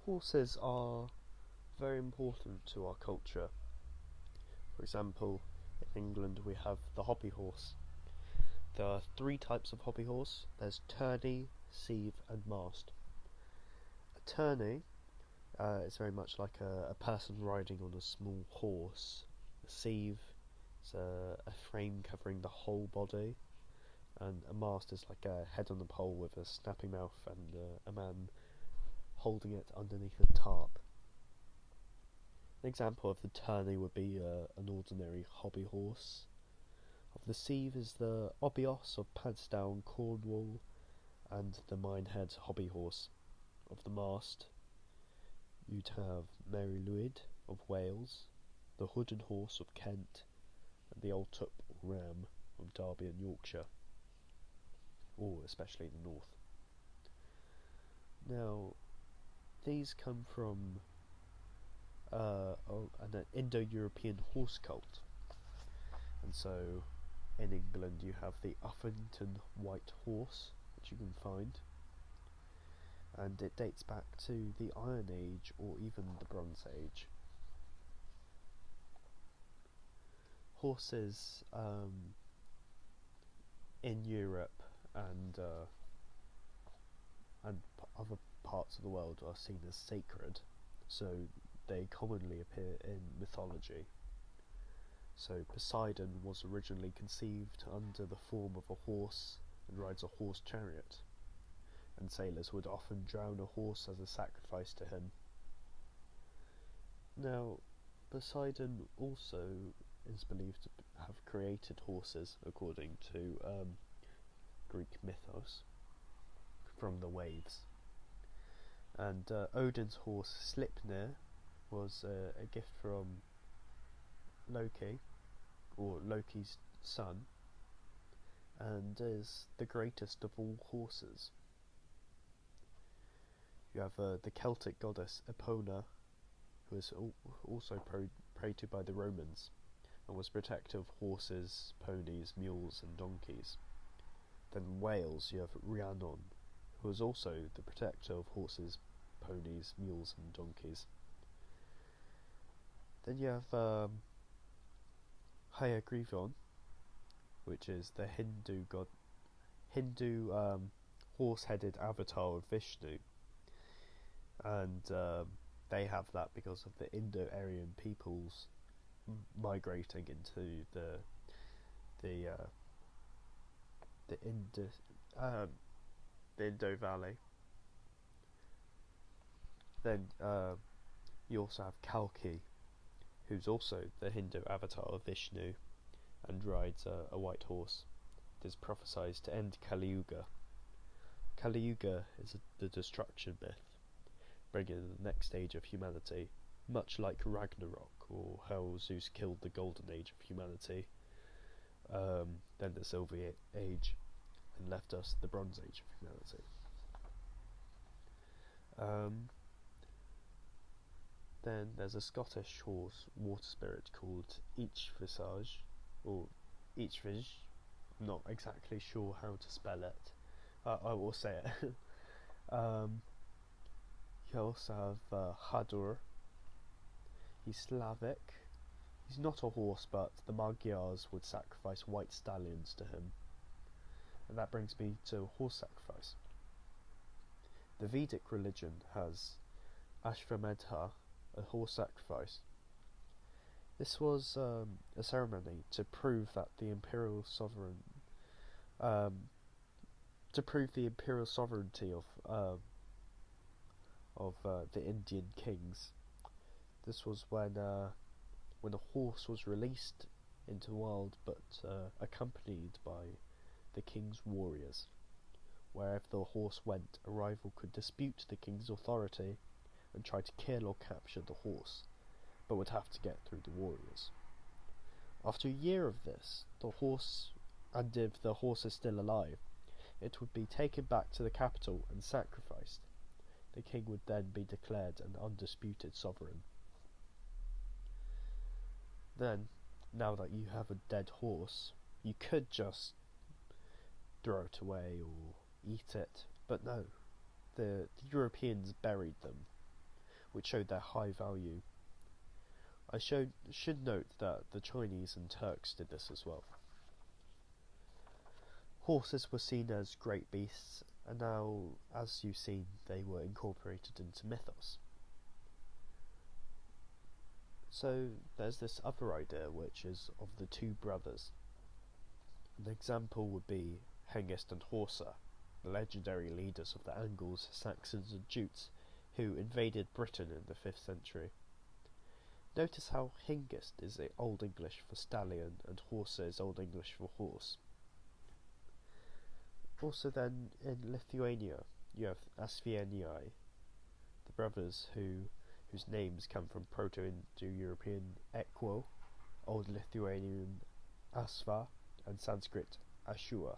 Horses are very important to our culture. For example, in England we have the hobby horse. There are three types of hobby horse. There's tourney, sieve and mast. A tourney is very much like a person riding on a small horse. A sieve is a frame covering the whole body, and a mast is like a head on a pole with a snapping mouth and a man holding it underneath a tarp. An example of the tourney would be an ordinary hobby horse. Of the sieve is the Obios of Padstow, Cornwall, and the Minehead hobby horse. Of the mast, you'd have Mary Lwyd of Wales, the Hooded horse of Kent, and the Old Tup or Ram of Derby and Yorkshire, or especially the north. Now, these come from an Indo-European horse cult, and so in England you have the Uffington White Horse, which you can find, and it dates back to the Iron Age or even the Bronze Age. Horses in Europe and other parts of the world are seen as sacred, so they commonly appear in mythology. So Poseidon was originally conceived under the form of a horse and rides a horse chariot, and sailors would often drown a horse as a sacrifice to him. Now, Poseidon also is believed to have created horses, according to Greek mythos, from the waves. And Odin's horse Sleipnir was a gift from Loki, or Loki's son, and is the greatest of all horses. You have the Celtic goddess Epona, who is also prayed to by the Romans, and was protector of horses, ponies, mules and donkeys. Then in Wales you have Rhiannon, who was also the protector of horses, ponies, mules and donkeys. Then you have Hayagrivan, which is the Hindu horse-headed avatar of Vishnu, and they have that because of the Indo-Aryan peoples migrating into the Indo Valley. Then you also have Kalki, who's also the Hindu avatar of Vishnu, and rides a white horse. It is prophesied to end Kali Yuga. Kali Yuga is the destruction myth, bringing the next stage of humanity, much like Ragnarok, or how Zeus killed the golden age of humanity, then the Silver Age, and left us the Bronze Age of humanity. Then there's a Scottish horse water spirit called Eichvisage, or Eichvis. I'm not exactly sure how to spell it. I will say it. You also have Hadur. He's Slavic. He's not a horse, but the Magyars would sacrifice white stallions to him. And that brings me to horse sacrifice. The Vedic religion has Ashvamedha, a horse sacrifice. This was a ceremony to prove that the imperial sovereignty of the Indian kings. This was when a horse was released into the wild, but accompanied by the king's warriors. Wherever the horse went, a rival could dispute the king's authority and try to kill or capture the horse, but would have to get through the warriors. After a year of this, the horse, and if the horse is still alive, it would be taken back to the capital and sacrificed. The king would then be declared an undisputed sovereign. Then, now that you have a dead horse, you could just throw it away or eat it, but no, the Europeans buried them. which showed their high value. Should note that the Chinese and Turks did this as well. Horses were seen as great beasts, and now, as you've seen, they were incorporated into mythos. So there's this other idea, which is of the two brothers. An example would be Hengist and Horsa, the legendary leaders of the Angles, Saxons and Jutes, who invaded Britain in the 5th century. Notice how Hengist is Old English for stallion and Horsa is Old English for horse. Also then, in Lithuania, you have Asvienii, the brothers whose names come from Proto-Indo-European Equo, Old Lithuanian Asva, and Sanskrit Ashua.